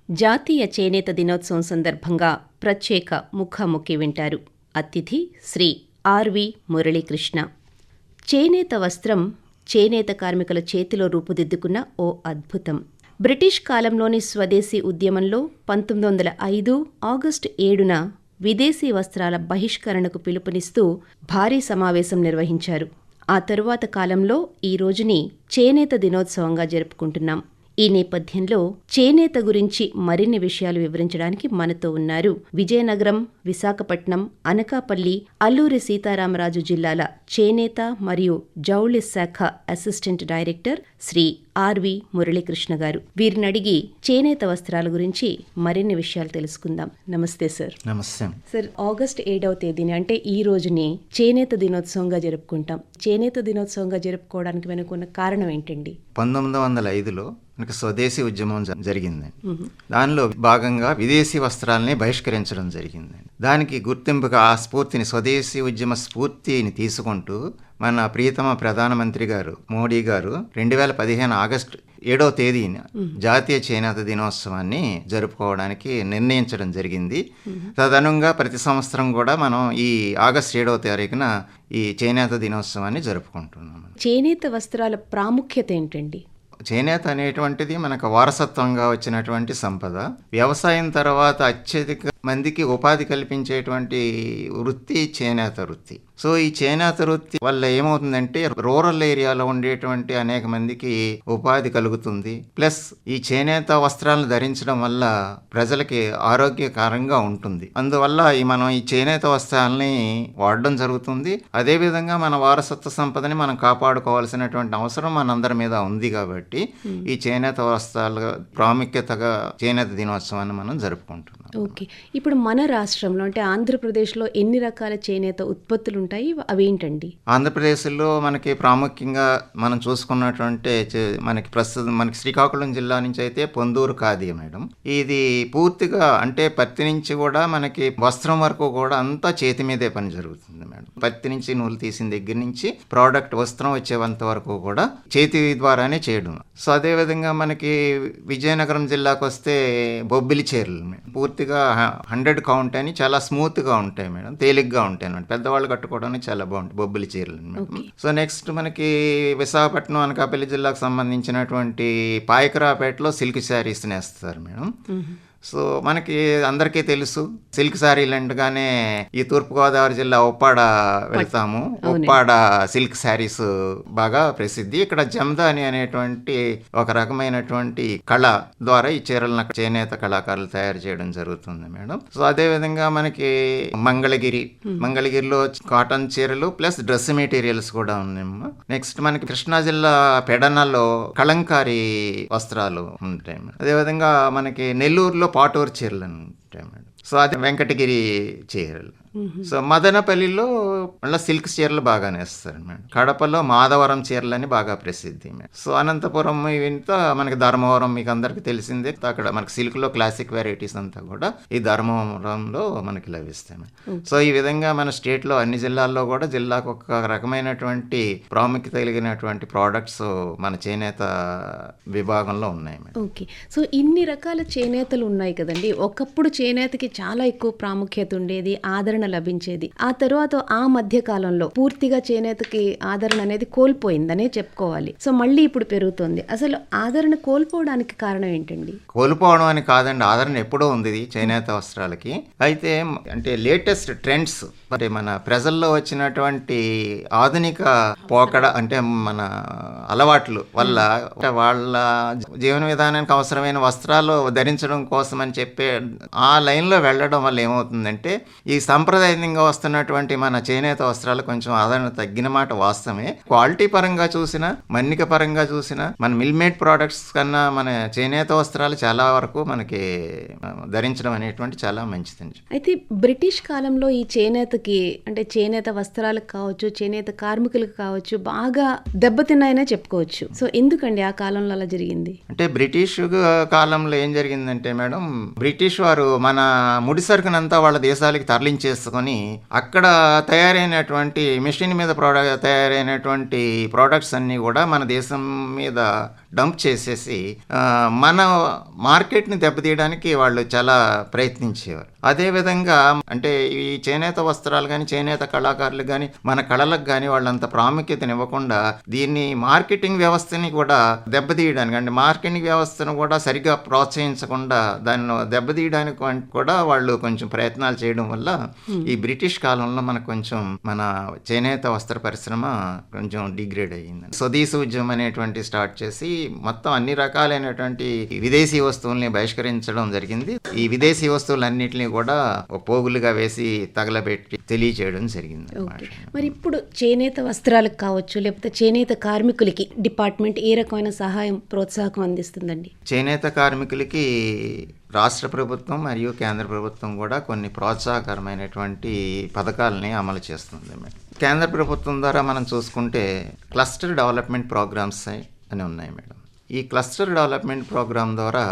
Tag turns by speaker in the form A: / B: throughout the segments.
A: జాతీయ చేనేత దినోత్సవం సందర్భంగా ప్రత్యేక ముఖాముఖి వింటారు. అతిథి శ్రీ ఆర్వి మురళీకృష్ణ. చేనేత వస్త్రం చేనేత కార్మికుల చేతిలో రూపుదిద్దుకున్న ఓ అద్భుతం. బ్రిటిష్ కాలంలోని స్వదేశీ ఉద్యమంలో 1905 ఆగస్టు 7న విదేశీ వస్త్రాల బహిష్కరణకు పిలుపునిస్తూ భారీ సమావేశం నిర్వహించారు. ఆ తరువాత కాలంలో ఈ రోజుని చేనేత దినోత్సవంగా జరుపుకుంటున్నాం. ఈ నేపథ్యంలో చేనేత గురించి మరిన్ని విషయాలు వివరించడానికి మనతో ఉన్నారు విజయనగరం, విశాఖపట్నం, అనకాపల్లి, అల్లూరి సీతారామరాజు జిల్లాల చేనేత మరియు జౌళి శాఖ assistant director Shri R V Muralikrishna గారు. వీరిని అడిగి చేనేత వస్త్రాల గురించి మరిన్ని విషయాలు తెలుసుకుందాం. నమస్తే సార్.
B: నమస్తే
A: సార్. ఆగస్టు 7వ తేదీని అంటే ఈ రోజుని చేనేత దినోత్సవంగా జరుపుకుంటాం. చేనేత దినోత్సవంగా జరుపుకోవడానికి వెనుకున్న కారణం ఏంటండి?
B: 1905లో మనకి స్వదేశీ ఉద్యమం జరిగిందండి. దానిలో భాగంగా విదేశీ వస్త్రాలని బహిష్కరించడం జరిగిందండి. దానికి గుర్తింపుగా ఆ స్ఫూర్తిని, స్వదేశీ ఉద్యమ స్ఫూర్తిని తీసుకుంటూ మన ప్రియతమ ప్రధానమంత్రి గారు మోడీ గారు 2015 ఆగస్టు 7వ తేదీన జాతీయ చేనేత దినోత్సవాన్ని జరుపుకోవడానికి నిర్ణయించడం జరిగింది. తదనుగుణంగా ప్రతి సంవత్సరం కూడా మనం ఈ ఆగస్టు 7వ తారీఖున ఈ చేనేత దినోత్సవాన్ని జరుపుకుంటున్నాం.
A: చేనేత వస్త్రాల ప్రాముఖ్యత ఏంటండి?
B: చేనేత అనేటువంటిది మనకు వారసత్వంగా వచ్చినటువంటి సంపద. వ్యవసాయం తర్వాత అత్యధిక మందికి ఉపాధి కల్పించేటువంటి వృత్తి చేనేత వృత్తి. సో ఈ చేనేత వృత్తి వల్ల ఏమవుతుందంటే రూరల్ ఏరియాలో ఉండేటువంటి అనేక మందికి ఉపాధి కలుగుతుంది. ప్లస్ ఈ చేనేత వస్త్రాలను ధరించడం వల్ల ప్రజలకి ఆరోగ్యకరంగా ఉంటుంది. అందువల్ల మనం ఈ చేనేత వస్త్రాలని వాడడం జరుగుతుంది. అదేవిధంగా మన వారసత్వ సంపదని మనం కాపాడుకోవాల్సినటువంటి అవసరం మనందరి మీద ఉంది. కాబట్టి ఈ చేనేత వస్త్రాల ప్రాముఖ్యతగా చేనేత దినోత్సవాన్ని మనం జరుపుకుంటున్నాం.
A: ఓకే. ఇప్పుడు మన రాష్ట్రంలో అంటే ఆంధ్రప్రదేశ్లో ఎన్ని రకాల చేనేత ఉత్పత్తులు ఉంటాయి? అవేంటండి?
B: ఆంధ్రప్రదేశ్లో మనకి ప్రాముఖ్యంగా మనం చూసుకున్నటువంటి మనకి ప్రస్తుతం మనకి శ్రీకాకుళం జిల్లా నుంచి అయితే పొందూరు ఖాదీ మేడం. ఇది పూర్తిగా అంటే పత్తి నుంచి కూడా మనకి వస్త్రం వరకు కూడా అంతా చేతి మీదే పని జరుగుతుంది మేడం. పత్తి నుంచి నూలు తీసిన దగ్గర నుంచి ప్రోడక్ట్ వస్త్రం వచ్చేంత వరకు కూడా చేతి ద్వారానే చేయడం. సో అదేవిధంగా మనకి విజయనగరం జిల్లాకు వస్తే బొబ్బిలి చీరలు పూర్తిగా 100 కౌంట్ అని చాలా స్మూత్గా ఉంటాయి మేడం, తేలిగ్గా ఉంటాయి మేడం. పెద్దవాళ్ళు కట్టుకోవడానికి చాలా బాగుంటాయి బొబ్బిలి చీరలు మేడం. సో నెక్స్ట్ మనకి విశాఖపట్నం, అనకాపల్లి జిల్లాకు సంబంధించినటువంటి పాయకరాపేటలో సిల్క్ శారీస్ నేస్తారు మేడం. సో మనకి అందరికీ తెలుసు సిల్క్ శారీలు అంటగానే ఈ తూర్పుగోదావరి జిల్లా ఉప్పాడ వెళ్తాము. ఉప్పాడ సిల్క్ శారీస్ బాగా ప్రసిద్ధి. ఇక్కడ జమదాని అనేటువంటి ఒక రకమైనటువంటి కళ ద్వారా ఈ చీరలను చేనేత కళాకారులు తయారు చేయడం జరుగుతుంది మేడం. సో అదే విధంగా మనకి మంగళగిరిలో కాటన్ చీరలు ప్లస్ డ్రెస్ మెటీరియల్స్ కూడా ఉన్నాయమ్మా. నెక్స్ట్ మనకి కృష్ణా జిల్లా పెడనలో కలంకారీ వస్త్రాలు ఉంటాయి. అదేవిధంగా మనకి నెల్లూరులో పాటూరు చీరలు ఉంటాయి మేడం. సో అది వెంకటగిరి చీరలు. సో మదనపల్లిలో మళ్ళీ సిల్క్ చీరలు బాగా నేస్తారు మేడం. కడపలో మాధవరం చీరలని బాగా ప్రసిద్ధి మేడం. సో అనంతపురం ఇంత మనకి ధర్మవరం మీకు అందరికి తెలిసిందే. అక్కడ మనకి సిల్క్లో క్లాసిక్ వెరైటీస్ అంతా కూడా ఈ ధర్మవరంలో మనకి లభిస్తాయి మేడం. సో ఈ విధంగా మన స్టేట్లో అన్ని జిల్లాల్లో కూడా జిల్లాకు ఒక రకమైనటువంటి ప్రాముఖ్యత కలిగినటువంటి ప్రోడక్ట్స్ మన చేనేత విభాగంలో ఉన్నాయి మేడం.
A: ఓకే. సో ఇన్ని రకాల చేనేతలు ఉన్నాయి కదండి. ఒకప్పుడు చేనేతకి చాలా ఎక్కువ ప్రాముఖ్యత ఉండేది, ఆదరణ లభించేది. ఆ తర్వాత ఆ మధ్య కాలంలో పూర్తిగా చేనేతకి ఆదరణ అనేది కోల్పోయిందనే చెప్పుకోవాలి. సో మళ్ళీ ఇప్పుడు పెరుగుతుంది. అసలు ఆదరణ కోల్పోవడానికి కారణం ఏంటండి?
B: కోల్పోవడం అని కాదండి, ఆదరణ ఎప్పుడో ఉంది చేనేత వస్త్రాలకి. అయితే అంటే లేటెస్ట్ ట్రెండ్స్ అంటే మన ప్రజల్లో వచ్చినటువంటి ఆధునిక పోకడ అంటే మన అలవాట్లు వల్ల వాళ్ళ జీవన విధానానికి అవసరమైన వస్త్రాలు ధరించడం కోసం అని చెప్పే ఆ లైన్లో వెళ్ళడం వల్ల ఏమవుతుందంటే ఈ సాంప్రదాయంగా వస్తున్నటువంటి మన చేనేత వస్త్రాలు కొంచెం ఆదరణ తగ్గిన మాట వాస్తవమే. క్వాలిటీ పరంగా చూసినా, మన్నిక పరంగా చూసినా మన మిల్మేడ్ ప్రోడక్ట్స్ కన్నా మన చేనేత వస్త్రాలు చాలా వరకు మనకి ధరించడం అనేటువంటి చాలా మంచిదండి.
A: అయితే బ్రిటిష్ కాలంలో ఈ చేనేతకి అంటే చేనేత వస్త్రాలకు కావచ్చు, చేనేత కార్మికులకు కావచ్చు బాగా దెబ్బతిన్నాయనే చెప్పుకోవచ్చు. సో ఎందుకండి ఆ కాలంలో అలా జరిగింది?
B: అంటే బ్రిటిష్ కాలంలో ఏం జరిగిందంటే మేడం, బ్రిటిష్ వారు మన ముడి సరుకునంతా వాళ్ళ దేశాలకి తరలించేసుకొని అక్కడ తయారైనటువంటి మెషిన్ మీద తయారైనటువంటి ప్రోడక్ట్స్ అన్నీ కూడా మన దేశం మీద డంప్ చేసేసి మన మార్కెట్ని దెబ్బతీయడానికి వాళ్ళు చాలా ప్రయత్నించేవారు. అదేవిధంగా అంటే ఈ చేనేత వస్త్రాలు కానీ చేనేత కళాకారులు కానీ మన కళలకు కానీ వాళ్ళంత ప్రాముఖ్యతనివ్వకుండా దీన్ని మార్కెటింగ్ వ్యవస్థని కూడా దెబ్బతీయడానికి అంటే మార్కెటింగ్ వ్యవస్థను కూడా సరిగ్గా ప్రోత్సహించకుండా దాన్ని దెబ్బతీయడానికి కూడా వాళ్ళు కొంచెం ప్రయత్నాలు చేయడం వల్ల ఈ బ్రిటిష్ కాలంలో మనకు కొంచెం మన చేనేత వస్త్ర పరిశ్రమ కొంచెం డిగ్రేడ్ అయ్యింది. స్వదేశీ ఉద్యమం అనేటువంటి స్టార్ట్ చేసి మొత్తం అన్ని రకాలైనటువంటి విదేశీ వస్తువుల్ని బహిష్కరించడం జరిగింది. ఈ విదేశీ వస్తువులన్నింటినీ కూడా పోగులుగా వేసి తగలబెట్టి తెలియచేయడం జరిగింది.
A: మరి ఇప్పుడు చేనేత వస్త్రాలకు కావచ్చు లేకపోతే చేనేత కార్మికులకి డిపార్ట్మెంట్ ఏ రకమైన సహాయం ప్రోత్సాహం అందిస్తుందండి?
B: చేనేత కార్మికులకి రాష్ట్ర ప్రభుత్వం మరియు కేంద్ర ప్రభుత్వం కూడా కొన్ని ప్రోత్సాహకరమైనటువంటి పథకాలని అమలు చేస్తుంది. కేంద్ర ప్రభుత్వం ద్వారా మనం చూసుకుంటే క్లస్టర్ డెవలప్మెంట్ ప్రోగ్రామ్స్ అని ఉన్నాయి మేడం. ఈ క్లస్టర్ డెవలప్మెంట్ ప్రోగ్రాం ద్వారా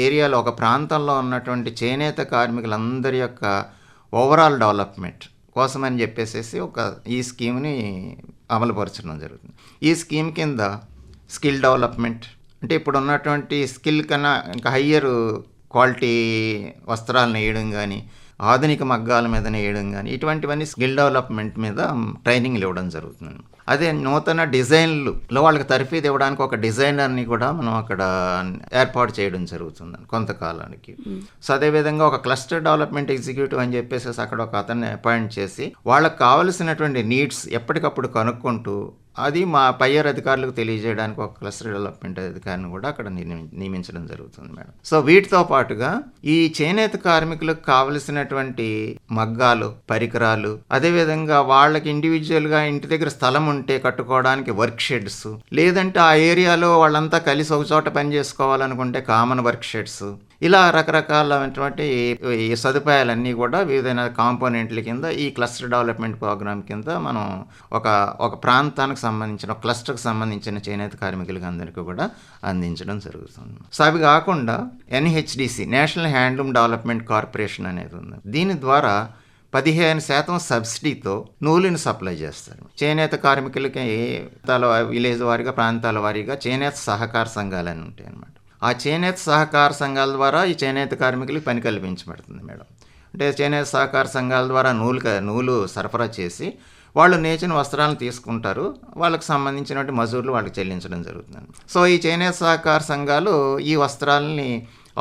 B: ఏరియాలో ఒక ప్రాంతంలో ఉన్నటువంటి చేనేత కార్మికులందరి యొక్క ఓవరాల్ డెవలప్మెంట్ కోసం అని చెప్పేసి ఈ స్కీమ్ని అమలుపరచడం జరుగుతుంది. ఈ స్కీమ్ కింద స్కిల్ డెవలప్మెంట్ అంటే ఇప్పుడు ఉన్నటువంటి స్కిల్ కన్నా ఇంకా హయ్యర్ క్వాలిటీ వస్త్రాలను వేయడం కానీ ఆధునిక మగ్గాల మీద వేయడం కానీ ఇటువంటివన్నీ స్కిల్ డెవలప్మెంట్ మీద ట్రైనింగ్లు ఇవ్వడం జరుగుతుంది. అదే నూతన డిజైన్లలో వాళ్ళకి తర్ఫీదు ఇవ్వడానికి ఒక డిజైనర్ని కూడా మనం అక్కడ ఏర్పాటు చేయడం జరుగుతుంది కొంతకాలానికి. సో అదేవిధంగా ఒక క్లస్టర్ డెవలప్మెంట్ ఎగ్జిక్యూటివ్ అని చెప్పేసి అక్కడ ఒక అతన్ని అపాయింట్ చేసి వాళ్ళకి కావలసినటువంటి నీడ్స్ ఎప్పటికప్పుడు కనుక్కుంటూ అది మా పైయర్ అధికారులకు తెలియజేయడానికి ఒక క్లస్టర్ డెవలప్మెంట్ అధికారిని కూడా అక్కడ నియమించడం జరుగుతుంది మేడం. సో వీటితో పాటుగా ఈ చేనేత కార్మికులకు కావలసినటువంటి మగ్గాలు, పరికరాలు, అదేవిధంగా వాళ్ళకి ఇండివిజువల్గా ఇంటి దగ్గర స్థలం ఉంటే కట్టుకోవడానికి వర్క్ షెడ్స్, లేదంటే ఆ ఏరియాలో వాళ్ళంతా కలిసి ఒక చోట పని చేసుకోవాలనుకుంటే కామన్ వర్క్ షెడ్స్, ఇలా రకరకాలైనటువంటి ఈ సదుపాయాలన్నీ కూడా వివిధ కాంపోనెంట్ల కింద ఈ క్లస్టర్ డెవలప్మెంట్ ప్రోగ్రామ్ కింద మనం ఒక ప్రాంతానికి సంబంధించిన క్లస్టర్కి సంబంధించిన చేనేత కార్మికులకి అందరికీ కూడా అందించడం జరుగుతుంది. సో అవి కాకుండా NHDC national handloom development corporation అనేది ఉంది. దీని ద్వారా 15% సబ్సిడీతో నూలుని సప్లై చేస్తారు. చేనేత కార్మికులకి విలేజ్ వారీగా ప్రాంతాల వారీగా చేనేత సహకార సంఘాలని ఉంటాయి అన్నమాట. ఆ చేనేత సహకార సంఘాల ద్వారా ఈ చేనేత కార్మికులకు పని కల్పించబడుతుంది మేడం. అంటే చేనేత సహకార సంఘాల ద్వారా నూలు సరఫరా చేసి వాళ్ళు నేచిన వస్త్రాలను తీసుకుంటారు, వాళ్ళకి సంబంధించినటువంటి మజూర్లు వాళ్ళకి చెల్లించడం జరుగుతుంది. సో ఈ చేనేత సహకార సంఘాలు ఈ వస్త్రాలని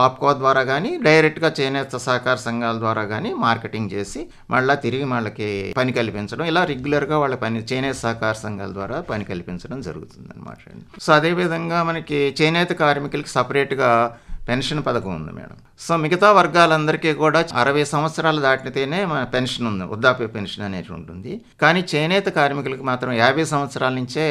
B: ఆప్కో ద్వారా కానీ డైరెక్ట్గా చేనేత సహకార సంఘాల ద్వారా కానీ మార్కెటింగ్ చేసి మళ్ళీ తిరిగి వాళ్ళకి పని కల్పించడం, ఇలా రెగ్యులర్గా వాళ్ళ చేనేత సహకార సంఘాల ద్వారా పని కల్పించడం జరుగుతుంది అన్నమాట. సో అదేవిధంగా మనకి చేనేత కార్మికులకి సపరేట్గా పెన్షన్ పథకం ఉంది మేడం. సో మిగతా వర్గాలందరికీ కూడా 60 సంవత్సరాలు దాటితేనే మన పెన్షన్ ఉంది, వృద్ధాప్య పెన్షన్ అనేది ఉంటుంది. కానీ చేనేత కార్మికులకు మాత్రం 50 సంవత్సరాల నుంచే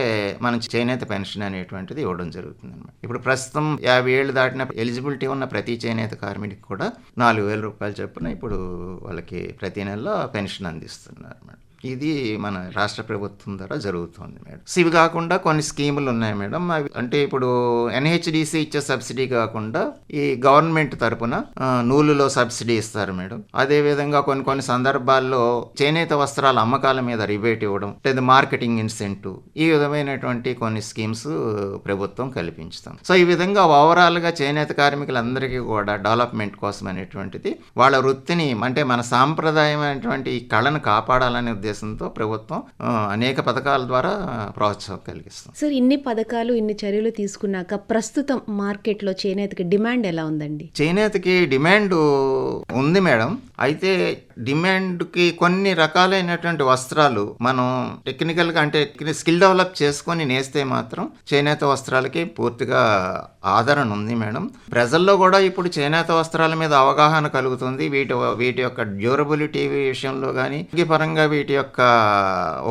B: మనం చేనేత పెన్షన్ అనేటువంటిది ఇవ్వడం జరుగుతుంది అన్నమాట. ఇప్పుడు ప్రస్తుతం 50 ఏళ్ళు దాటిన ఎలిజిబిలిటీ ఉన్న ప్రతి చేనేత కార్మికుడికి కూడా 4,000 రూపాయలు చొప్పున ఇప్పుడు వాళ్ళకి ప్రతి నెలలో పెన్షన్ అందిస్తున్నారు మేడం. ఇది మన రాష్ట్ర ప్రభుత్వం ద్వారా జరుగుతుంది మేడం. ఇవి కాకుండా కొన్ని స్కీములు ఉన్నాయి మేడం. అవి అంటే ఇప్పుడు ఎన్హెచ్డిసి ఇచ్చే సబ్సిడీ కాకుండా ఈ గవర్నమెంట్ తరపున నూలులో సబ్సిడీ ఇస్తారు మేడం. అదేవిధంగా కొన్ని సందర్భాల్లో చేనేత వస్త్రాల అమ్మకాల మీద రిబేట్ ఇవ్వడం, లేదా మార్కెటింగ్ ఇన్సెంటివ్, ఈ విధమైనటువంటి కొన్ని స్కీమ్స్ ప్రభుత్వం కల్పించుతాం. సో ఈ విధంగా ఓవరాల్గా చేనేత కార్మికులందరికీ కూడా డెవలప్మెంట్ కోసం అనేటువంటిది వాళ్ళ వృత్తిని అంటే మన సాంప్రదాయమైనటువంటి ఈ కళను కాపాడాలనే ఉద్దేశంతో ప్రభుత్వం అనేక పథకాల ద్వారా ప్రోత్సాహం కలిగిస్తుంది.
A: సార్, ఇన్ని పథకాలు ఇన్ని చర్యలు తీసుకున్నాక ప్రస్తుతం మార్కెట్లో చేనేతకి డిమాండ్ ఎలా ఉందండి?
B: చేనేతకి డిమాండ్ ఉంది మేడం. అయితే డిమాండ్కి కొన్ని రకాలైనటువంటి వస్త్రాలు మనం టెక్నికల్గా అంటే స్కిల్ డెవలప్ చేసుకొని నేస్తే మాత్రం చేనేత వస్త్రాలకి పూర్తిగా ఆదరణ ఉంది మేడం. ప్రజల్లో కూడా ఇప్పుడు చేనేత వస్త్రాల మీద అవగాహన కలుగుతుంది. వీటి యొక్క డ్యూరబిలిటీ విషయంలో కానీ పరంగా వీటి యొక్క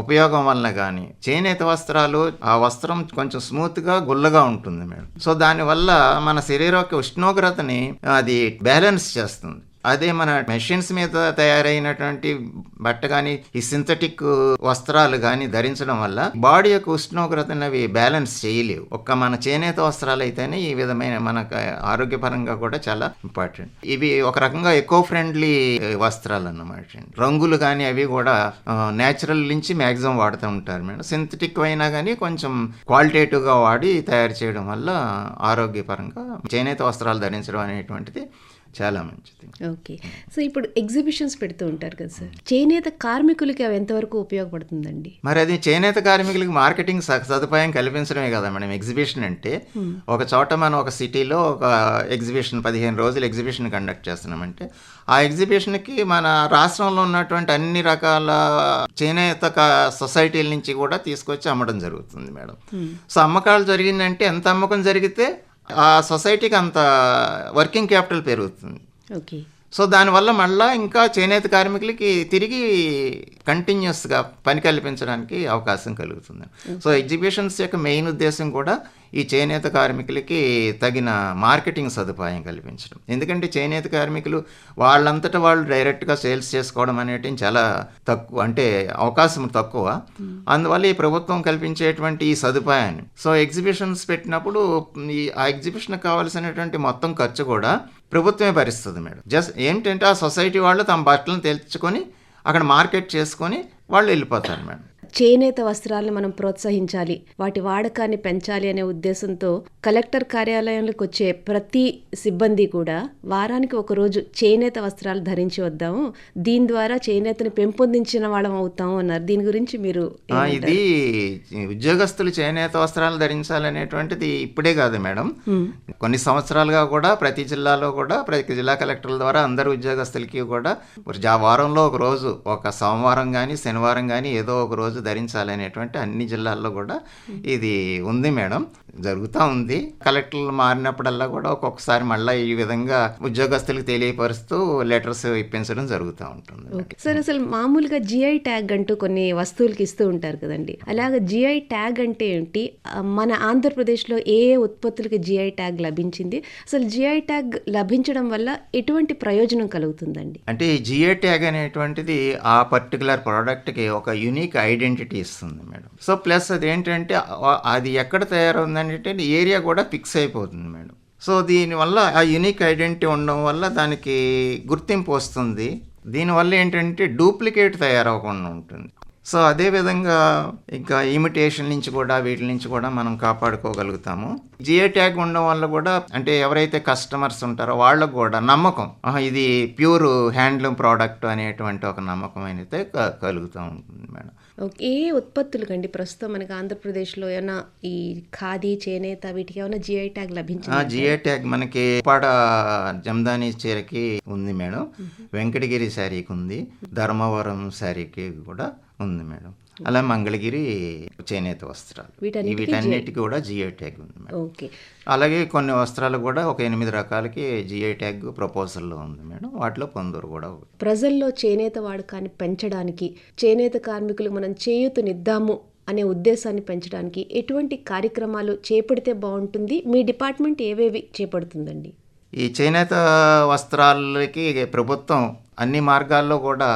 B: ఉపయోగం వలన కానీ చేనేత వస్త్రాలు ఆ వస్త్రం కొంచెం స్మూత్గా గుల్లగా ఉంటుంది మేడం. సో దానివల్ల మన శరీర ఉష్ణోగ్రతని అది బ్యాలెన్స్ చేస్తుంది. అదే మన మెషిన్స్ మీద తయారైనటువంటి బట్ట కానీ ఈ సింథటిక్ వస్త్రాలు కానీ ధరించడం వల్ల బాడీ యొక్క ఉష్ణోగ్రతను అవి బ్యాలెన్స్ చేయలేవు. ఒక్క మన చేనేత వస్త్రాలు అయితేనే ఈ విధమైన మనకు ఆరోగ్యపరంగా కూడా చాలా ఇంపార్టెంట్. ఇవి ఒక రకంగా ఎకో ఫ్రెండ్లీ వస్త్రాలు అన్నమాట. రంగులు కానీ అవి కూడా నేచురల్ నుంచి మ్యాక్సిమం వాడుతూ ఉంటారు మేడం. సింథటిక్ అయినా కానీ కొంచెం క్వాలిటేటివ్గా వాడి తయారు చేయడం వల్ల ఆరోగ్యపరంగా చేనేత వస్త్రాలు ధరించడం అనేటువంటిది చాలా మంచిది.
A: ఓకే. సో ఇప్పుడు ఎగ్జిబిషన్స్ పెడుతూ ఉంటారు కదా సార్, చేనేత కార్మికులకి అవి ఎంతవరకు ఉపయోగపడుతుందండి?
B: మరి అది చేనేత కార్మికులకి మార్కెటింగ్ సదుపాయం కల్పించడమే కదా మేడం ఎగ్జిబిషన్ అంటే. ఒక చోట మనం ఒక సిటీలో ఒక ఎగ్జిబిషన్ 15 రోజులు ఎగ్జిబిషన్ కండక్ట్ చేస్తున్నామంటే ఆ ఎగ్జిబిషన్కి మన రాష్ట్రంలో ఉన్నటువంటి అన్ని రకాల చేనేత సొసైటీల నుంచి కూడా తీసుకొచ్చి అమ్మడం జరుగుతుంది మేడం. సో అమ్మకాలు జరిగిందంటే ఎంత అమ్మకం జరిగితే ఆ సొసైటీకి అంత వర్కింగ్ క్యాపిటల్ పెరుగుతుంది.
A: ఓకే.
B: సో దానివల్ల మళ్ళీ ఇంకా చేనేత కార్మికులకి తిరిగి కంటిన్యూస్గా పని కల్పించడానికి అవకాశం కలుగుతుంది. సో ఎగ్జిబిషన్స్ యొక్క మెయిన్ ఉద్దేశం కూడా ఈ చేనేత కార్మికులకి తగిన మార్కెటింగ్ సదుపాయం కల్పించడం. ఎందుకంటే చేనేత కార్మికులు వాళ్ళంతటా వాళ్ళు డైరెక్ట్గా సేల్స్ చేసుకోవడం అనేది చాలా తక్కువ, అంటే అవకాశం తక్కువ. అందువల్ల ఈ ప్రభుత్వం కల్పించేటువంటి ఈ సదుపాయాన్ని సో ఎగ్జిబిషన్స్ పెట్టినప్పుడు ఆ ఎగ్జిబిషన్కి కావాల్సినటువంటి మొత్తం ఖర్చు కూడా ప్రభుత్వమే భరిస్తుంది మేడం. జస్ట్ ఏంటంటే ఆ సొసైటీ వాళ్ళు తమ బట్టలను తెచ్చుకొని అక్కడ మార్కెట్ చేసుకొని వాళ్ళు వెళ్ళిపోతారు మేడం.
A: చేనేత వస్త్రాలను మనం ప్రోత్సహించాలి, వాటి వాడకాన్ని పెంచాలి అనే ఉద్దేశంతో కలెక్టర్ కార్యాలయంలోకి వచ్చే ప్రతి సిబ్బంది కూడా వారానికి ఒక రోజు చేనేత వస్త్రాలు ధరించి వద్దాము, దీని ద్వారా చేనేతని పెంపొందించిన వాళ్ళం అవుతాము అన్నారు. దీని గురించి మీరు
B: ఇది ఉద్యోగస్తులు చేనేత వస్త్రాలు ధరించాలనేటువంటిది ఇప్పుడే కాదు మేడం, కొన్ని సంవత్సరాలుగా కూడా ప్రతి జిల్లాలో కూడా ప్రతి జిల్లా కలెక్టర్ల ద్వారా అందరు ఉద్యోగస్తులకి కూడా వారంలో ఒక రోజు, ఒక సోమవారం కానీ శనివారం కానీ ఏదో ఒక రోజు ధరించాలనేటువంటి అన్ని జిల్లాల్లో కూడా ఇది ఉంది మేడం, జరుగుతూ ఉంది. కలెక్టర్లు మారినప్పుడల్లా కూడా ఒక్కొక్కసారి మళ్ళీ ఈ విధంగా ఉద్యోగస్తులకు తెలియపరుస్తూ లెటర్స్ ఇప్పించడం జరుగుతూ ఉంటుంది.
A: సార్ అసలు మామూలుగా జిఐ ట్యాగ్ అంటూ కొన్ని వస్తువులకి ఇస్తూ ఉంటారు కదండి, అలాగే జిఐ ట్యాగ్ అంటే ఏంటి, మన ఆంధ్రప్రదేశ్లో ఏ ఉత్పత్తులకి జిఐ ట్యాగ్ లభించింది, అసలు జిఐ ట్యాగ్ లభించడం వల్ల ఎటువంటి ప్రయోజనం కలుగుతుందండి?
B: అంటే ఈ జిఐ ట్యాగ్ అనేటువంటిది ఆ పర్టికులర్ ప్రోడక్ట్కి ఒక యూనిక్ ఐడెంటిటీ ఇస్తుంది మేడం. సో ప్లస్ అదేంటంటే అది ఎక్కడ తయారవుందంటే ఏరియా కూడా ఫిక్స్ అయిపోతుంది మేడం. సో దీనివల్ల ఆ యూనిక్ ఐడెంటిటీ ఉండడం వల్ల దానికి గుర్తింపు వస్తుంది. దీనివల్ల ఏంటంటే డూప్లికేట్ తయారవకుండా ఉంటుంది. సో అదేవిధంగా ఇంకా ఇమిటేషన్ నుంచి కూడా వీటి నుంచి కూడా మనం కాపాడుకోగలుగుతాము. జిఐ ట్యాగ్ ఉండడం వల్ల కూడా అంటే ఎవరైతే కస్టమర్స్ ఉంటారో వాళ్ళకు కూడా నమ్మకం, ఇది ప్యూర్ హ్యాండ్లూమ్ ప్రోడక్ట్ అనేటువంటి ఒక నమ్మకం అయితే కలుగుతూ ఉంటుంది మేడం.
A: ఏ ఉత్పత్తులు కండి ప్రస్తుతం మనకి ఆంధ్రప్రదేశ్లో ఏమైనా ఈ ఖాదీ చేనేత వీటికి ఏమైనా జిఐ ట్యాగ్ లభించింది?
B: జిఐ ట్యాగ్ మనకి పాడ జమదాని చీరకి ఉంది మేడం, వెంకటగిరి శారీకి ఉంది, ధర్మవరం శారీకి కూడా ఉంది మేడం, అలా మంగళగిరి చేనేత వస్త్రాలు వీటన్నిటికీ కూడా జిఐ ట్యాగ్ ఉంది మేడం.
A: ఓకే.
B: అలాగే కొన్ని వస్త్రాలు కూడా ఒక 8 రకాలకి జిఐ ట్యాగ్ ప్రపోజల్లో ఉంది మేడం, వాటిలో పొందూరు కూడా.
A: ప్రజల్లో చేనేత వాడకాన్ని పెంచడానికి, చేనేత కార్మికులు మనం చేయూతనిద్దాము అనే ఉద్దేశాన్ని పెంచడానికి ఎటువంటి కార్యక్రమాలు చేపడితే బాగుంటుంది, మీ డిపార్ట్మెంట్ ఏవేవి చేపడుతుందండి?
B: ఈ చేనేత వస్త్రాలకి ప్రభుత్వం అన్ని మార్గాల్లో కూడా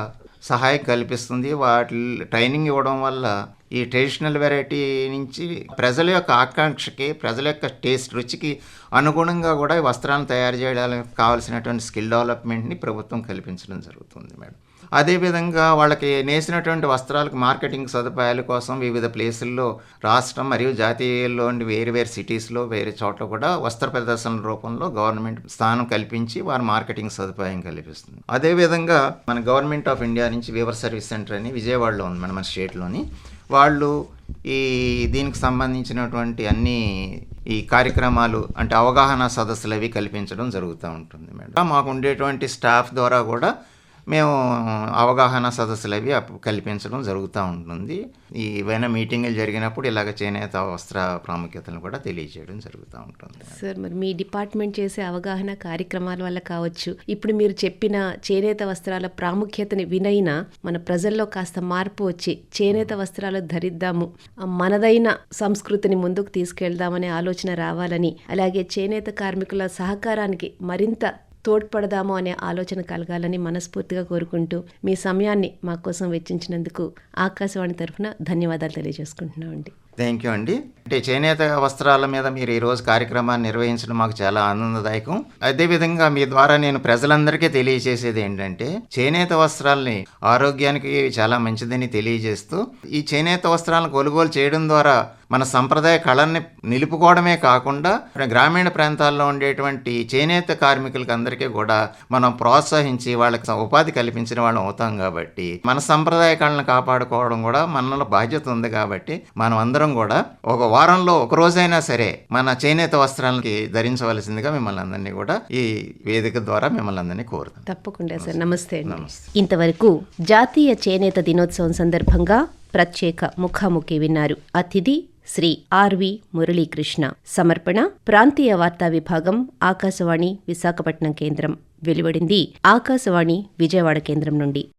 B: సహాయం కల్పిస్తుంది. వాటి ట్రైనింగ్ ఇవ్వడం వల్ల ఈ ట్రెడిషనల్ వెరైటీ నుంచి ప్రజల యొక్క ఆకాంక్షకి, ప్రజల యొక్క టేస్ట్ రుచికి అనుగుణంగా కూడా ఈ వస్త్రాలను తయారు చేయడానికి కావాల్సినటువంటి స్కిల్ డెవలప్మెంట్ని ప్రభుత్వం కల్పించడం జరుగుతుంది మేడం. అదేవిధంగా వాళ్ళకి నేసినటువంటి వస్త్రాలకు మార్కెటింగ్ సదుపాయాల కోసం వివిధ ప్లేసుల్లో రాష్ట్రం మరియు జాతీయంలోని వేరు సిటీస్లో వేరే చోట్ల కూడా వస్త్ర ప్రదర్శన రూపంలో గవర్నమెంట్ స్థానం కల్పించి వారి మార్కెటింగ్ సదుపాయం కల్పిస్తుంది. అదేవిధంగా మన గవర్నమెంట్ ఆఫ్ ఇండియా నుంచి వీవర్ సర్వీస్ సెంటర్ అని విజయవాడలో ఉంది మన స్టేట్లోని, వాళ్ళు దీనికి సంబంధించినటువంటి అన్ని ఈ కార్యక్రమాలు అంటే అవగాహన సదస్సులు అవి కల్పించడం జరుగుతూ ఉంటుంది మేడం. మాకు ఉండేటువంటి స్టాఫ్ ద్వారా కూడా మేము అవగాహన సదస్సులు అవి కల్పించడం జరుగుతూ ఉంటుంది. ఏవైనా మీటింగులు జరిగినప్పుడు ఇలాగ చేనేత వస్త్ర ప్రాముఖ్యతను కూడా తెలియజేయడం జరుగుతూ ఉంటుంది.
A: సార్ మరి మీ డిపార్ట్మెంట్ చేసే అవగాహన కార్యక్రమాల వల్ల కావచ్చు, ఇప్పుడు మీరు చెప్పిన చేనేత వస్త్రాల ప్రాముఖ్యతని వినైనా మన ప్రజల్లో కాస్త మార్పు వచ్చి చేనేత వస్త్రాలు ధరిద్దాము, మనదైన సంస్కృతిని ముందుకు తీసుకెళ్దామనే ఆలోచన రావాలని, అలాగే చేనేత కార్మికుల సహకారానికి మరింత తోడ్పడదాము అనే ఆలోచన కలగాలని మనస్ఫూర్తిగా కోరుకుంటూ మీ సమయాన్ని మా కోసం వెచ్చించినందుకు ఆకాశవాణి తరఫున ధన్యవాదాలు తెలియజేసుకుంటున్నామండి.
B: థ్యాంక్ యూ అండి. అంటే చేనేత వస్త్రాల మీద మీరు ఈరోజు కార్యక్రమాన్ని నిర్వహించడం మాకు చాలా ఆనందదాయకం. అదేవిధంగా మీ ద్వారా నేను ప్రజలందరికీ తెలియజేసేది ఏంటంటే, చేనేత వస్త్రాలని ఆరోగ్యానికి చాలా మంచిదని తెలియజేస్తూ, ఈ చేనేత వస్త్రాలను కొనుగోలు చేయడం ద్వారా మన సంప్రదాయ కళల్ని నిలుపుకోవడమే కాకుండా గ్రామీణ ప్రాంతాల్లో ఉండేటువంటి చేనేత కార్మికులకి అందరికీ కూడా మనం ప్రోత్సహించి వాళ్ళకి ఉపాధి కల్పించిన వాళ్ళం అవుతాం కాబట్టి, మన సంప్రదాయ కళలను కాపాడుకోవడం కూడా మనలో బాధ్యత ఉంది. కాబట్టి మనం అందరం కూడా ఒక వారంలో ఒక రోజైనా సరే మన చేనేత వస్త్రాలకి ధరించవలసిందిగా మిమ్మల్ని అందరినీ కూడా ఈ వేదిక ద్వారా మిమ్మల్ని అందరినీ కోరుతాం.
A: తప్పకుండా సార్. నమస్తే అండి.
B: నమస్తే.
A: ఇంతవరకు జాతీయ చేనేత దినోత్సవం సందర్భంగా ప్రత్యేక ముఖాముఖి విన్నారు. అతిథి శ్రీ ఆర్వి మురళీకృష్ణ. సమర్పణ ప్రాంతీయ వార్తా విభాగం, ఆకాశవాణి విశాఖపట్నం కేంద్రం. వెలువడింది ఆకాశవాణి విజయవాడ కేంద్రం నుండి.